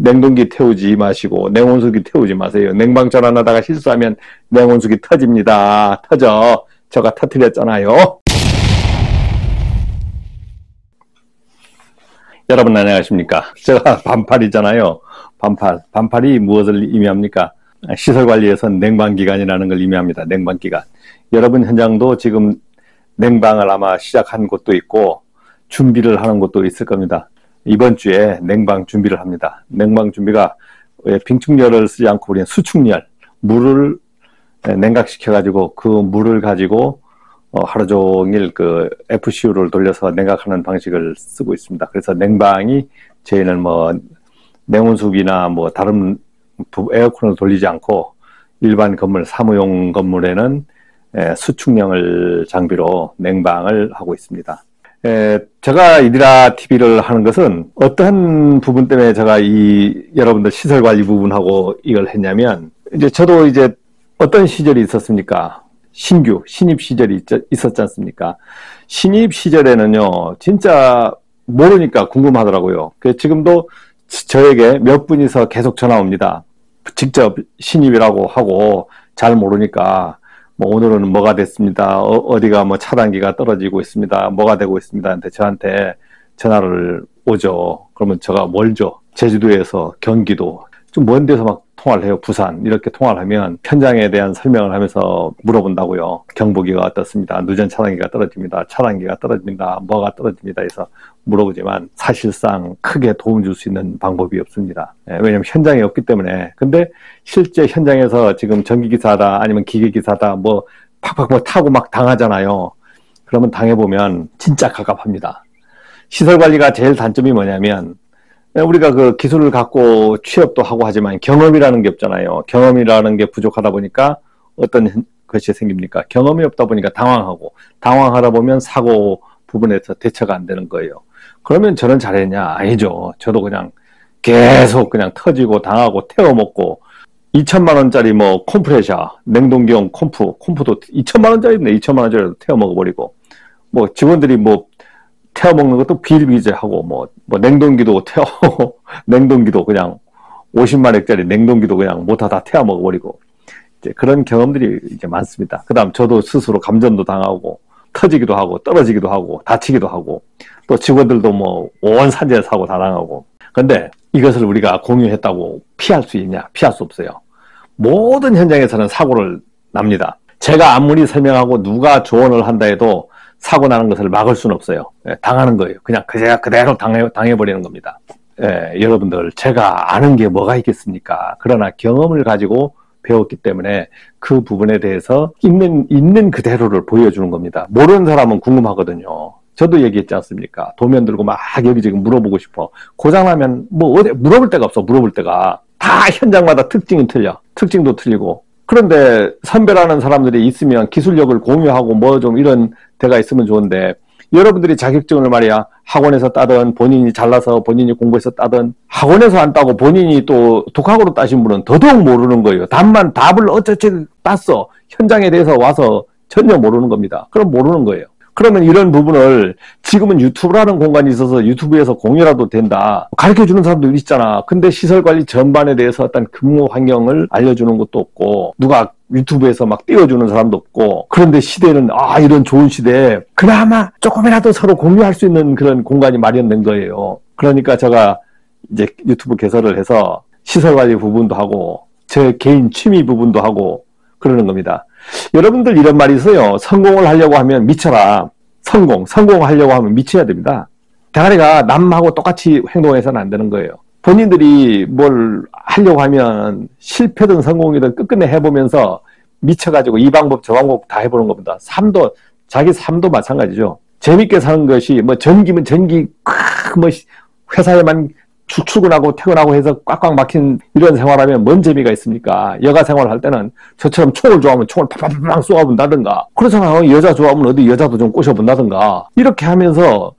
냉동기 태우지 마시고 냉온수기 태우지 마세요. 냉방 전환하다가 실수하면 냉온수기 터집니다. 터져. 제가 터뜨렸잖아요. 여러분 안녕하십니까? 제가 반팔이잖아요. 반팔이 무엇을 의미합니까? 시설관리에서 냉방기간이라는 걸 의미합니다. 냉방기간. 여러분 현장도 지금 냉방을 아마 시작한 곳도 있고 준비를 하는 곳도 있을 겁니다. 이번 주에 냉방 준비를 합니다. 냉방 준비가 빙축열을 쓰지 않고 우리는 수축열, 물을 냉각시켜 가지고 그 물을 가지고 하루 종일 그 FCU를 돌려서 냉각하는 방식을 쓰고 있습니다. 그래서 냉방이 저희는 뭐 냉온수기나 뭐 다른 에어컨을 돌리지 않고 일반 건물, 사무용 건물에는 수축령을 장비로 냉방을 하고 있습니다. 제가 이디라 TV를 하는 것은 어떤 부분 때문에 제가 여러분들 시설 관리 부분하고 이걸 했냐면, 저도 어떤 시절이 있었습니까? 신입 시절이 있었지 않습니까? 신입 시절에는요, 진짜 모르니까 궁금하더라고요. 지금도 저에게 몇 분이서 계속 전화 옵니다. 직접 신입이라고 하고 잘 모르니까 뭐 오늘은 뭐가 됐습니다. 어디가 뭐 차단기가 떨어지고 있습니다. 뭐가 되고 있습니다. 근데 저한테 전화를 오죠. 그러면 제가 멀죠. 제주도에서 경기도 좀 먼 데서 막 통화를 해요. 부산 이렇게 통화를 하면 현장에 대한 설명을 하면서 물어본다고요. 경보기가 어떻습니다. 누전 차단기가 떨어집니다. 차단기가 떨어집니다. 뭐가 떨어집니다. 해서 물어보지만 사실상 크게 도움 줄 수 있는 방법이 없습니다. 왜냐하면 현장에 없기 때문에. 근데 실제 현장에서 지금 전기기사다 아니면 기계기사다 뭐 팍팍 뭐 타고 막 당하잖아요. 그러면 당해보면 진짜 갑갑합니다. 시설관리가 제일 단점이 뭐냐면 우리가 그 기술을 갖고 취업도 하고 하지만 경험이라는 게 없잖아요. 경험이라는 게 부족하다 보니까 어떤 것이 생깁니까? 경험이 없다 보니까 당황하다 보면 사고 부분에서 대처가 안 되는 거예요. 그러면 저는 잘했냐? 아니죠. 저도 그냥 계속 그냥 터지고 당하고 태워먹고 2천만 원짜리 뭐 컴프레셔, 냉동기용 콤프도 2천만 원짜리인데 2천만 원짜리도 태워먹어버리고 뭐 직원들이 뭐 태워먹는 것도 비일비재하고 뭐 냉동기도 냉동기도 그냥 50만원짜리 냉동기도 그냥 못하다 태워먹어버리고 그런 경험들이 많습니다. 그 다음 저도 스스로 감전도 당하고 터지기도 하고 떨어지기도 하고 다치기도 하고 또 직원들도 뭐 온 산재 사고 다 당하고. 근데 이것을 우리가 공유했다고 피할 수 있냐? 피할 수 없어요. 모든 현장에서는 사고를 납니다. 제가 아무리 설명하고 누가 조언을 한다 해도 사고 나는 것을 막을 수는 없어요. 당하는 거예요. 그냥 그대로 당해버리는 겁니다. 여러분들 제가 아는 게 뭐가 있겠습니까? 그러나 경험을 가지고 배웠기 때문에 그 부분에 대해서 있는 그대로를 보여주는 겁니다. 모르는 사람은 궁금하거든요. 저도 얘기했지 않습니까? 도면 들고 막 여기저기 물어보고 싶어. 고장나면 뭐 어디 물어볼 데가 없어. 물어볼 데가 다 현장마다 특징이 틀려. 특징도 틀리고. 그런데 선배라는 사람들이 있으면 기술력을 공유하고 뭐 좀 이런 데가 있으면 좋은데, 여러분들이 자격증을 말이야 학원에서 따든 본인이 잘나서 본인이 공부해서 따든 학원에서 안 따고 본인이 또 독학으로 따신 분은 더더욱 모르는 거예요. 답을 어쩌지 땄어. 현장에 대해서 와서 전혀 모르는 겁니다. 그럼 모르는 거예요. 그러면 이런 부분을 지금은 유튜브라는 공간이 있어서 유튜브에서 공유라도 된다. 가르쳐주는 사람도 있잖아. 근데 시설관리 전반에 대해서 어떤 근무 환경을 알려주는 것도 없고 누가 유튜브에서 막 띄워주는 사람도 없고. 그런데 시대는 이런 좋은 시대에 그나마 조금이라도 서로 공유할 수 있는 그런 공간이 마련된 거예요. 그러니까 제가 이제 유튜브 개설을 해서 시설관리 부분도 하고 제 개인 취미 부분도 하고 그러는 겁니다. 여러분들 이런 말이 있어요. 성공을 하려고 하면 미쳐라. 성공하려고 하면 미쳐야 됩니다. 대가리가 남하고 똑같이 행동해서는 안 되는 거예요. 본인들이 뭘 하려고 하면 실패든 성공이든 끝끝내 해보면서 미쳐가지고 이 방법 저 방법 다 해보는 겁니다. 자기 삶도 마찬가지죠. 재밌게 사는 것이 뭐 전기면 전기 뭐 회사에만 출근하고 퇴근하고 해서 꽉꽉 막힌 이런 생활하면 뭔 재미가 있습니까? 여가 생활할 때는 저처럼 총을 좋아하면 총을 팍팍팍 쏘아본다든가, 그렇잖아요. 여자 좋아하면 어디 여자도 좀 꼬셔본다든가, 이렇게 하면서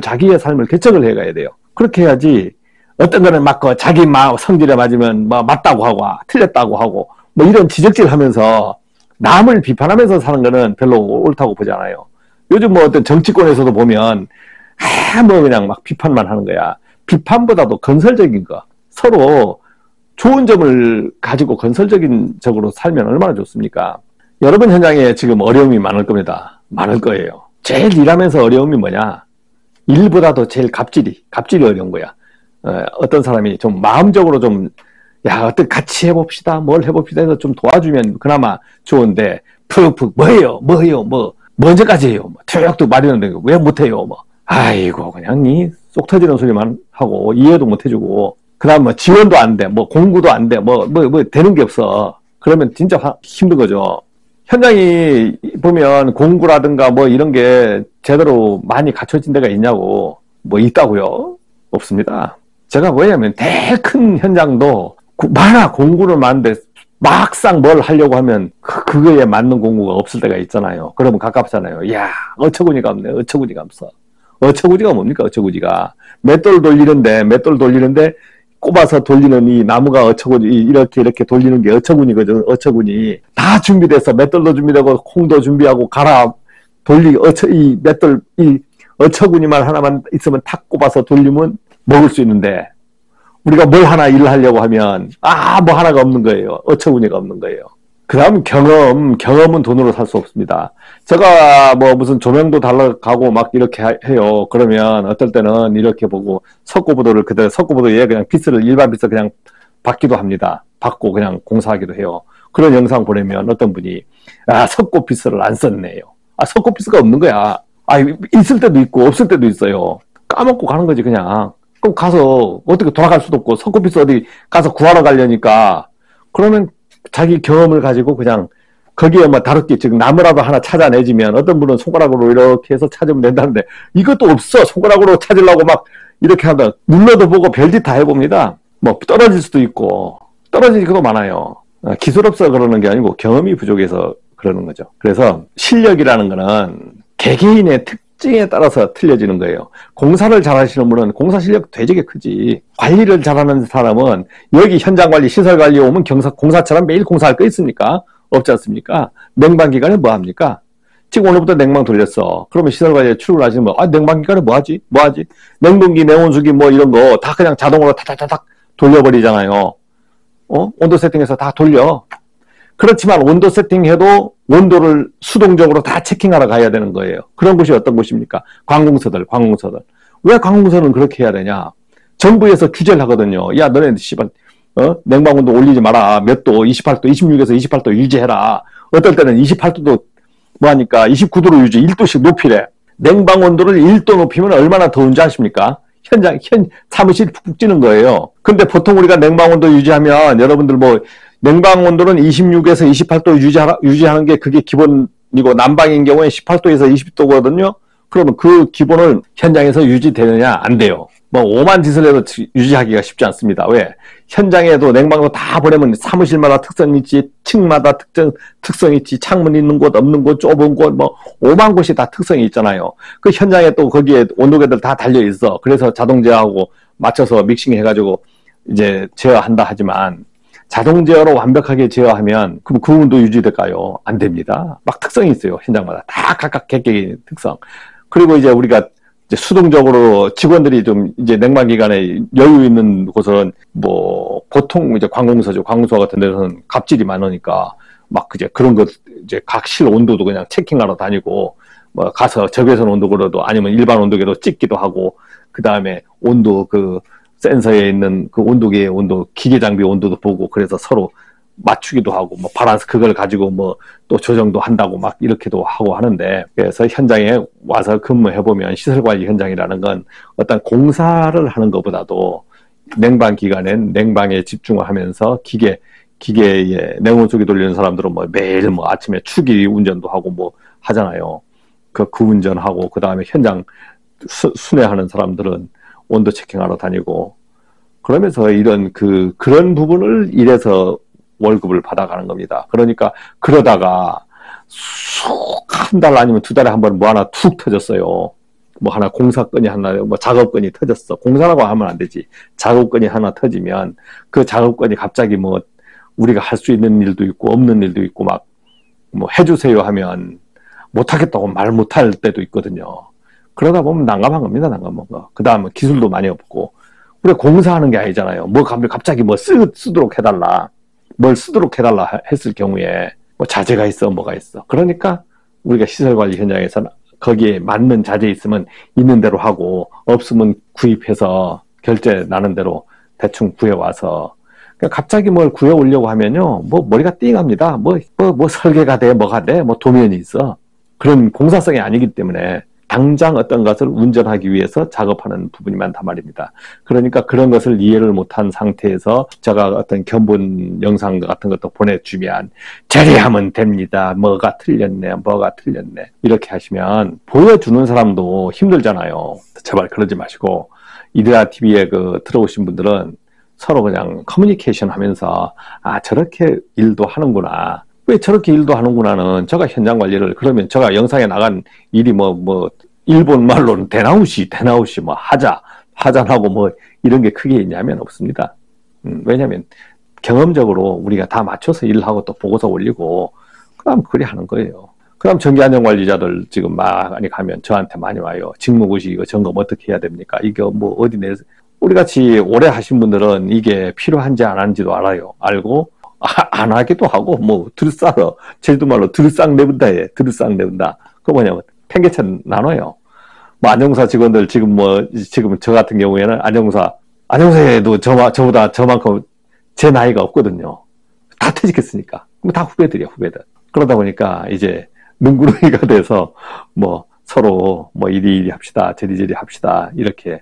자기의 삶을 개척을 해가야 돼요. 그렇게 해야지. 어떤 거는 막 자기 성질에 맞으면 뭐 맞다고 하고 틀렸다고 하고 뭐 이런 지적질 하면서 남을 비판하면서 사는 거는 별로 옳다고 보지 않아요. 요즘 뭐 어떤 정치권에서도 보면 뭐 그냥 막 비판만 하는 거야. 비판보다도 건설적인 거, 서로 좋은 점을 가지고 건설적인 적으로 살면 얼마나 좋습니까? 여러분 현장에 지금 어려움이 많을 겁니다. 많을 거예요. 제일 일하면서 어려움이 뭐냐? 일보다도 제일 갑질이 어려운 거야. 어떤 사람이 좀 마음적으로 좀, 야, 어떤 같이 해봅시다, 뭘 해봅시다 해서 좀 도와주면 그나마 좋은데, 푹푹, 뭐해요, 언제까지 해요, 퇴역도 말이는데 왜 못해요, 아이고, 그냥 쏙 터지는 소리만 하고, 이해도 못 해주고, 그 다음 지원도 안 돼, 공구도 안 돼, 되는 게 없어. 그러면 진짜 힘든 거죠. 현장이 보면 공구라든가 이런 게 제대로 많이 갖춰진 데가 있냐고, 있다고요? 없습니다. 제가 뭐냐면 큰 현장도 많아, 공구를 많은데 막상 뭘 하려고 하면 그거에 맞는 공구가 없을 때가 있잖아요. 그러면 가깝잖아요. 이야, 어처구니가 없네. 어처구니가 없어. 어처구니가 뭡니까? 어처구니가 맷돌 돌리는데 꼽아서 돌리는 이 나무가 어처구니, 이렇게 돌리는 게 어처구니거든. 어처구니 다 준비돼서 맷돌도 준비되고 콩도 준비하고 이 맷돌 이 어처구니만 하나만 있으면 탁 꼽아서 돌리면 먹을 수 있는데, 우리가 뭘 하나 일을 하려고 하면 하나가 없는 거예요. 어처구니가 없는 거예요. 그 다음 경험은 돈으로 살 수 없습니다. 제가 무슨 조명도 달라가고 막 이렇게 해요. 그러면 어떨 때는 이렇게 보고 석고보도를 그대로, 석고보도에 그냥 일반 빗을 그냥 받기도 합니다. 받고 그냥 공사하기도 해요. 그런 영상 보내면 어떤 분이 석고빗을 안 썼네요. 석고빗가 없는 거야. 있을 때도 있고 없을 때도 있어요. 까먹고 가는 거지 그냥. 그럼 가서 어떻게 돌아갈 수도 없고, 석고빗을 어디 가서 구하러 가려니까, 그러면 자기 경험을 가지고 그냥 거기에 다룰게, 지금 나무라도 하나 찾아내지면, 어떤 분은 손가락으로 이렇게 해서 찾으면 된다는데 이것도 없어. 손가락으로 찾으려고 막 이렇게 하다 눌러도 보고 별짓 다 해봅니다. 떨어질 수도 있고 떨어질 것도 많아요. 기술 없어 그러는 게 아니고 경험이 부족해서 그러는 거죠. 그래서 실력이라는 거는 개개인의 특징에 따라서 틀려지는 거예요. 공사를 잘하시는 분은 공사 실력 되게 크지. 관리를 잘하는 사람은 여기 현장 관리, 시설 관리 오면 공사처럼 매일 공사할 거 있습니까? 없지 않습니까? 냉방 기간에 뭐 합니까? 지금 오늘부터 냉방 돌렸어. 그러면 시설 관리에 출근하시는 분, 냉방 기간에 뭐 하지? 냉동기, 냉온수기 이런 거 다 그냥 자동으로 타닥타닥 돌려버리잖아요. 온도 세팅해서 다 돌려. 그렇지만 온도 세팅해도 온도를 수동적으로 다 체킹하러 가야 되는 거예요. 그런 곳이 어떤 곳입니까? 관공서들. 왜 관공서는 그렇게 해야 되냐? 정부에서 규제를 하거든요. 야, 너네 냉방 온도 올리지 마라. 몇 도, 28도, 26에서 28도 유지해라. 어떨 때는 28도도 하니까 29도로 유지, 1도씩 높이래. 냉방 온도를 1도 높이면 얼마나 더운지 아십니까? 사무실이 푹푹 찌는 거예요. 근데 보통 우리가 냉방 온도 유지하면, 여러분들 냉방 온도는 26에서 28도 유지하는 게 그게 기본이고, 난방인 경우에 18도에서 20도거든요. 그러면 그 기본을 현장에서 유지되느냐? 안 돼요. 5만 짓을 해도 유지하기가 쉽지 않습니다. 왜? 현장에도 냉방도 다 보내면 사무실마다 특성이 있지, 층마다 특성이 있지, 창문 있는 곳, 없는 곳, 좁은 곳, 5만 곳이 다 특성이 있잖아요. 그 현장에 또 거기에 온도계들 다 달려 있어. 그래서 자동 제어하고 맞춰서 믹싱 해가지고 이제 제어한다 하지만, 자동 제어로 완벽하게 제어하면 그럼 그 온도 유지될까요? 안 됩니다. 막 특성이 있어요. 현장마다 다 각각 개개인의 특성. 그리고 이제 우리가 이제 수동적으로 직원들이 좀 이제 냉방 기간에 여유 있는 곳은 보통 이제 관공서죠. 관공서 같은 데서는 갑질이 많으니까 막 이제 그런 것 이제 각 실 온도도 그냥 체킹하러 다니고 가서 적외선 온도계로도 아니면 일반 온도계로 찍기도 하고, 그 다음에 온도 센서에 있는 그 온도계의 온도, 기계 장비 온도도 보고, 그래서 서로 맞추기도 하고, 바란스 그걸 가지고 또 조정도 한다고 막 이렇게도 하고 하는데, 그래서 현장에 와서 근무해보면 시설관리 현장이라는 건 어떤 공사를 하는 것보다도 냉방 기간엔 냉방에 집중을 하면서 기계에 냉온수기 돌리는 사람들은 매일 아침에 추기 운전도 하고 하잖아요. 그 운전하고, 그 다음에 현장 순회하는 사람들은 온도 체킹하러 다니고, 그러면서 그런 부분을 일해서 월급을 받아가는 겁니다. 그러다가 한 달 아니면 두 달에 한 번 하나 툭 터졌어요. 하나 공사건이 하나, 작업건이 터졌어. 공사라고 하면 안 되지. 작업건이 하나 터지면 그 작업건이 갑자기 우리가 할 수 있는 일도 있고 없는 일도 있고 해주세요 하면 못하겠다고 말 못할 때도 있거든요. 그러다 보면 난감한 겁니다. 난감한 거. 그 다음에 기술도 많이 없고, 우리가 공사하는 게 아니잖아요. 뭐 갑자기 뭐 쓰도록 해달라. 뭘 쓰도록 해달라 했을 경우에 뭐 자재가 있어, 뭐가 있어. 그러니까 우리가 시설관리 현장에서는 거기에 맞는 자재 있으면 있는 대로 하고, 없으면 구입해서 결제 나는 대로 대충 구해와서, 그러니까 갑자기 뭘 구해오려고 하면요, 뭐 머리가 띵합니다. 뭐 설계가 돼, 뭐가 돼, 뭐 도면이 있어. 그런 공사성이 아니기 때문에 당장 어떤 것을 운전하기 위해서 작업하는 부분이 많단 말입니다. 그러니까 그런 것을 이해를 못한 상태에서 제가 어떤 견본 영상 같은 것도 보내주면 처리하면 됩니다. 뭐가 틀렸네, 뭐가 틀렸네. 이렇게 하시면 보여주는 사람도 힘들잖아요. 제발 그러지 마시고, 이데아 TV에 들어오신 분들은 서로 그냥 커뮤니케이션 하면서, 아, 저렇게 일도 하는구나. 왜 저렇게 일도 하는구나는, 제가 현장 관리를, 그러면 제가 영상에 나간 일이 일본 말로는 대나우시 뭐 하잔하고 뭐 이런 게 크게 있냐면 없습니다. 왜냐면 경험적으로 우리가 다 맞춰서 일하고 또 보고서 올리고, 그 다음 그리 하는 거예요. 그 다음 전기안전관리자들 지금 많이 가면 저한테 많이 와요. 직무고시 이거 점검 어떻게 해야 됩니까? 이거 뭐 어디 내서, 우리 같이 오래 하신 분들은 이게 필요한지 안 하는지도 알고, 안 하기도 하고, 뭐, 들싸러, 제주도말로 들쌍 내분다 해. 들쌍 내분다. 그거 뭐냐면, 팽개쳐 나눠요. 뭐, 안정사 직원들 지금 저 같은 경우에는 안정사에도 저보다 저만큼 제 나이가 없거든요. 다 퇴직했으니까. 다 후배들이야, 후배들. 그러다 보니까 이제 능구렁이가 돼서 뭐, 서로 뭐, 이리 합시다, 저리 합시다. 이렇게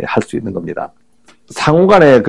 할 수 있는 겁니다. 상호간에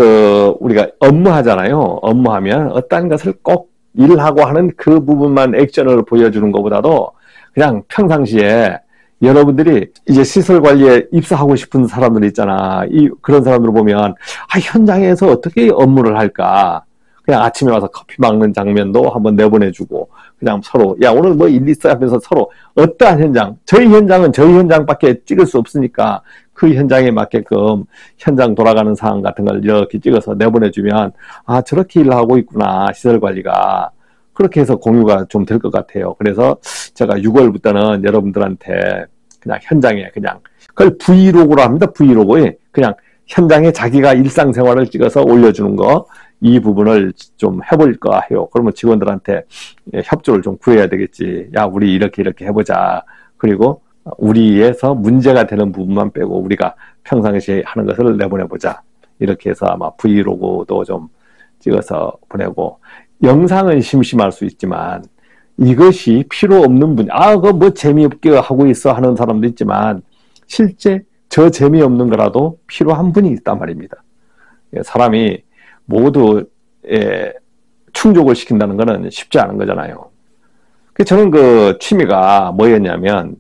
우리가 업무하잖아요. 업무하면 어떤 것을 꼭 일하고 하는 그 부분만 액션을 보여주는 것보다도 그냥 평상시에 여러분들이 이제 시설 관리에 입사하고 싶은 사람들 있잖아. 그런 사람들을 보면, 현장에서 어떻게 업무를 할까? 그냥 아침에 와서 커피 막는 장면도 한번 내보내주고, 그냥 서로, 야, 오늘 뭐 일 있어 하면서 서로 어떠한 현장, 저희 현장은 저희 현장밖에 찍을 수 없으니까 그 현장에 맞게끔 현장 돌아가는 상황 같은 걸 이렇게 찍어서 내보내주면, 아, 저렇게 일을 하고 있구나, 시설 관리가. 그렇게 해서 공유가 좀 될 것 같아요. 그래서 제가 6월부터는 여러분들한테 그냥 현장에 그걸 브이로그로 합니다. 브이로그에 그냥 현장에 자기가 일상생활을 찍어서 올려주는 거, 이 부분을 좀 해볼까 해요. 그러면 직원들한테 협조를 좀 구해야 되겠지. 야, 우리 이렇게 해보자. 그리고 우리에서 문제가 되는 부분만 빼고 우리가 평상시에 하는 것을 내보내보자. 이렇게 해서 아마 브이로그도 좀 찍어서 보내고, 영상은 심심할 수 있지만 이것이 필요 없는 분, 그거 뭐 재미없게 하고 있어 하는 사람도 있지만 실제 저 재미없는 거라도 필요한 분이 있단 말입니다. 사람이 모두 충족을 시킨다는 것은 쉽지 않은 거잖아요. 저는 그 취미가 뭐였냐면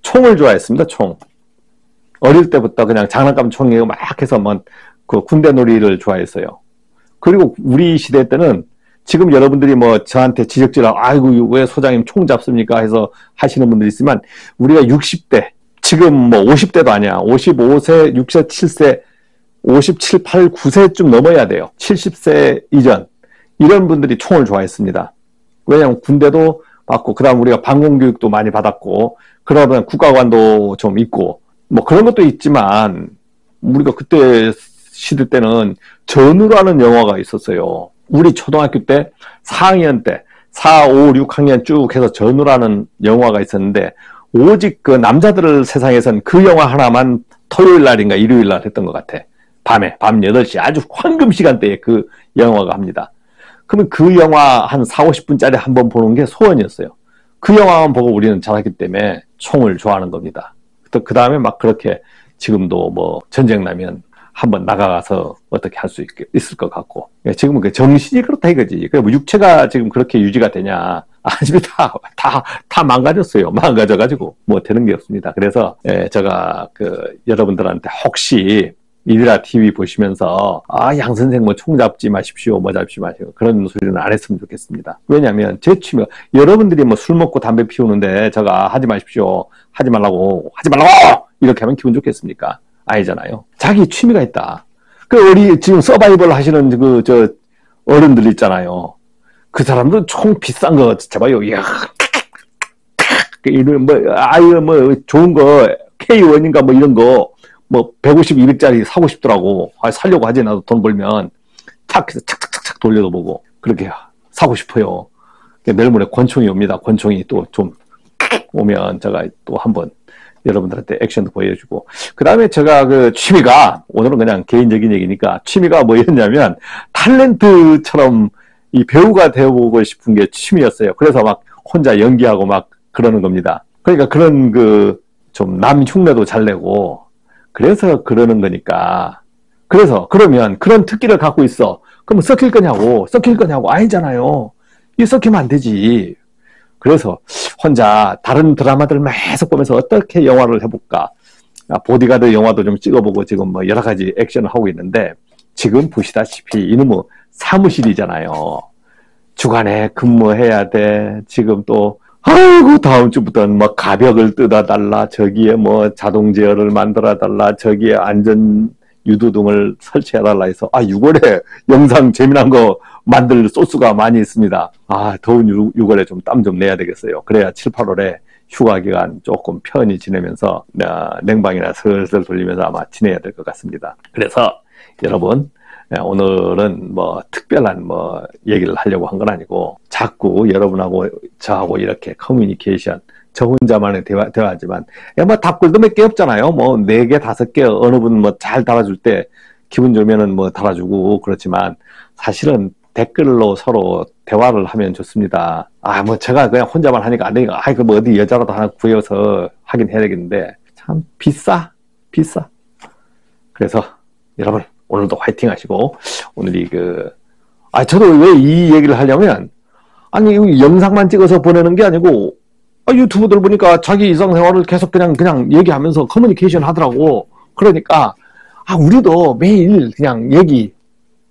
총을 좋아했습니다. 총. 어릴 때부터 그냥 장난감 총이고 막 해서 그 군대 놀이를 좋아했어요. 그리고 우리 시대 때는 지금 여러분들이 뭐 저한테 지적질하고, 아이고, 왜 소장님 총 잡습니까? 해서 하시는 분들이 있지만, 우리가 60대, 지금 뭐 50대도 아니야. 55세, 6세, 7세, 57, 8, 9세쯤 넘어야 돼요. 70세 이전. 이런 분들이 총을 좋아했습니다. 왜냐하면 군대도 받고, 그 다음 우리가 방공교육도 많이 받았고, 그러다 보면 국가관도 좀 있고, 뭐 그런 것도 있지만, 우리가 그때 시대 때는 전우라는 영화가 있었어요. 우리 초등학교 때 4학년 때 4, 5, 6학년 쭉 해서 전우라는 영화가 있었는데, 오직 그 남자들을 세상에선 그 영화 하나만 토요일 날인가 일요일 날 했던 것 같아. 밤 8시 아주 황금 시간대에 그 영화가 합니다. 그러면 그 영화 한 4, 50분짜리 한번 보는 게 소원이었어요. 그 영화만 보고 우리는 자랐기 때문에 총을 좋아하는 겁니다. 또 그 다음에 막 그렇게 지금도 뭐 전쟁 나면 한번 나가서 어떻게 할 수 있을 것 같고, 지금은 그 정신이 그렇다 이거지. 뭐 육체가 지금 그렇게 유지가 되냐? 아니, 다 망가졌어요. 망가져가지고 뭐 되는 게 없습니다. 그래서 제가 여러분들한테 혹시 이데아 TV 보시면서 양 선생 뭐 총 잡지 마십시오, 뭐 잡지 마시고 그런 소리는 안 했으면 좋겠습니다. 왜냐하면 제 취미가, 여러분들이 뭐 술 먹고 담배 피우는데 제가 하지 마십시오, 하지 말라고 이렇게 하면 기분 좋겠습니까? 아니잖아요. 자기 취미가 있다. 우리 지금 서바이벌 하시는 어른들 있잖아요. 그 사람들 총 비싼 거 잡아요. 이야, 이런 뭐 좋은 거 K1인가 뭐 이런 거 뭐 150, 200짜리 사고 싶더라고. 아, 살려고 하지. 나도 돈 벌면 탁 해서 착착착착 돌려도 보고 그렇게 사고 싶어요. 내일 모레 권총이 옵니다. 권총이 또 좀 오면 제가 또 한번 여러분들한테 액션도 보여주고. 그 다음에 제가 그 취미가, 오늘은 그냥 개인적인 얘기니까 취미가 뭐였냐면 탤런트처럼 이 배우가 되어보고 싶은 게 취미였어요. 그래서 막 혼자 연기하고 막 그러는 겁니다. 그러니까 그런 그 좀 남 흉내도 잘 내고 그래서 그러는 거니까. 그래서 그러면 그런 특기를 갖고 있어. 그럼 썩힐 거냐고. 썩힐 거냐고. 아니잖아요. 이 썩히면 안 되지. 그래서 혼자 다른 드라마들 계속 보면서 어떻게 영화를 해볼까. 보디가드 영화도 좀 찍어보고 지금 뭐 여러 가지 액션을 하고 있는데 지금 보시다시피 이놈의 사무실이잖아요. 주간에 근무해야 돼. 지금 또 아이고 다음 주부터는 뭐 가벽을 뜯어달라. 저기에 뭐 자동 제어를 만들어달라. 저기에 안전 유도등을 설치해달라 해서 6월에 영상 재미난 거 만들 소스가 많이 있습니다. 더운 6월에 좀 땀 좀 내야 되겠어요. 그래야 7, 8월에 휴가 기간 조금 편히 지내면서 냉방이나 슬슬 돌리면서 아마 지내야 될 것 같습니다. 그래서 여러분 오늘은 뭐 특별한 뭐 얘기를 하려고 한 건 아니고 자꾸 여러분하고 저하고 이렇게 커뮤니케이션 저 혼자만의 대화지만 뭐 답글도 몇 개 없잖아요. 뭐 4개, 5개 어느 분 뭐 잘 달아줄 때 기분 좋으면은 뭐 달아주고 그렇지만 사실은 댓글로 서로 대화를 하면 좋습니다. 뭐 제가 그냥 혼자만 하니까 안 되니까 그 뭐 어디 여자라도 하나 구해서 하긴 해야 되겠는데 참 비싸. 그래서 여러분 오늘도 화이팅 하시고 오늘이 저도 왜 이 얘기를 하려면 아니 영상만 찍어서 보내는 게 아니고 유튜브들 보니까 자기 일상생활을 계속 그냥 얘기하면서 커뮤니케이션 하더라고. 그러니까 우리도 매일 그냥 얘기,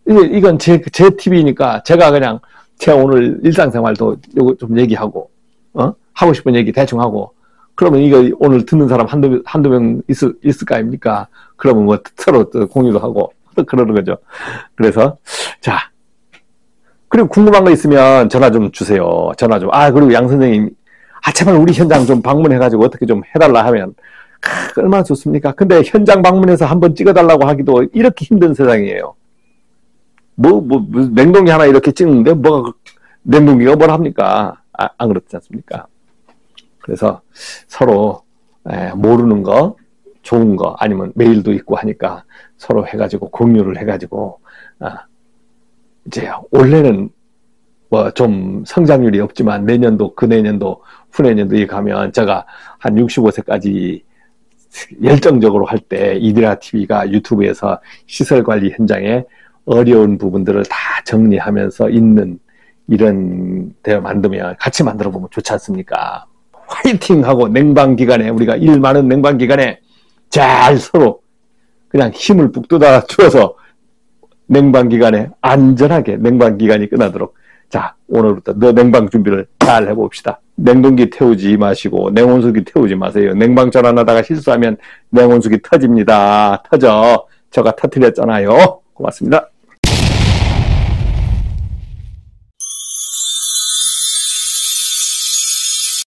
이건 제 TV니까 제가 그냥 제 오늘 일상생활도 요거 좀 얘기하고 하고 싶은 얘기 대충 하고 그러면 이거 오늘 듣는 사람 한두 명 있을 거 아닙니까? 그러면 뭐 서로 또 공유도 하고 그러는 거죠. 그래서 자 그리고 궁금한 거 있으면 전화 좀 주세요. 전화 좀. 그리고 양 선생님 제발 우리 현장 좀 방문해가지고 어떻게 좀 해달라 하면 얼마나 좋습니까? 근데 현장 방문해서 한번 찍어달라고 하기도 이렇게 힘든 세상이에요. 냉동기 하나 이렇게 찍는데 냉동기가 뭘 합니까? 안 그렇지 않습니까? 그래서 서로 모르는 거, 좋은 거 아니면 메일도 있고 하니까 서로 해가지고 공유를 해가지고 이제 올해는 뭐 좀 성장률이 없지만 내년도 그내년도 후내년도에 가면 제가 한 65세까지 열정적으로 할 때 이디라 TV가 유튜브에서 시설관리 현장에 어려운 부분들을 다 정리하면서 있는 이런 대화 만들면 같이 만들어 보면 좋지 않습니까? 화이팅하고 냉방기간에 우리가 일 많은 냉방기간에 잘 서로 그냥 힘을 북돋아 주어서 냉방기간에 안전하게 냉방기간이 끝나도록 자 오늘부터 냉방 준비를 잘 해봅시다. 냉동기 태우지 마시고 냉온수기 태우지 마세요. 냉방 전환하다가 실수하면 냉온수기 터집니다. 터져. 제가 터뜨렸잖아요. 고맙습니다.